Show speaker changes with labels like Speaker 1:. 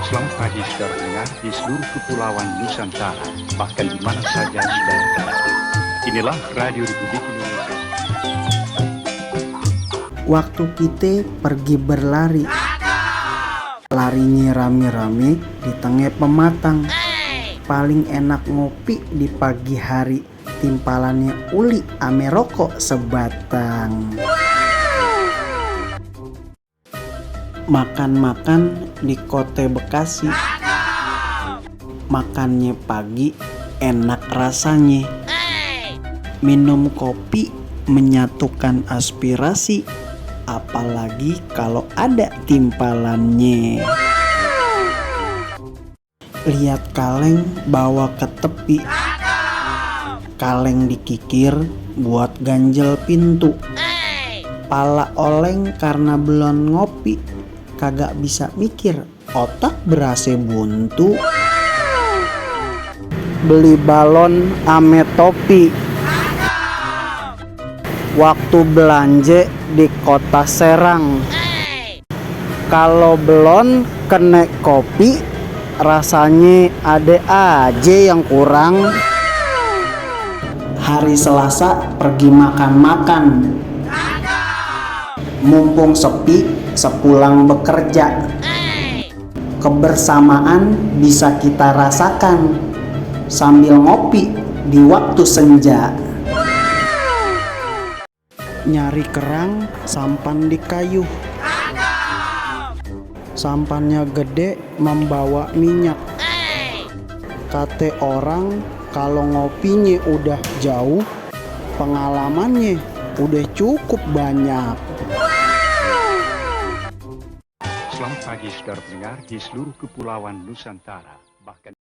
Speaker 1: Selamat pagi saudara pendengar di seluruh kepulauan Nusantara, bahkan di mana saja saudara berada. Inilah Radio Republik Indonesia.
Speaker 2: Waktu kita pergi berlari, larinya rame-rame di tengah pematang. Paling enak ngopi di pagi hari, timpalannya uli ame rokok sebatang. Makan-makan di Kote Bekasi, makannya pagi enak rasanya. Minum kopi menyatukan aspirasi, apalagi kalau ada timpalannya. Lihat kaleng bawa ke tepi, kaleng dikikir buat ganjel pintu. Pala oleng karena belum ngopi, kagak bisa mikir, otak berase buntu. Beli balon ame topi, waktu belanja di kota Serang. Kalau belum kena kopi, rasanya ada aja yang kurang. Hari Selasa pergi makan-makan, mumpung sepi sepulang bekerja. Kebersamaan bisa kita rasakan sambil ngopi di waktu senja. Nyari kerang sampan di kayu, sampannya gede membawa minyak. Kate orang kalau ngopinya udah jauh, pengalamannya udah cukup banyak.
Speaker 1: Selamat pagi saudara pendengar di seluruh kepulauan Nusantara, bahkan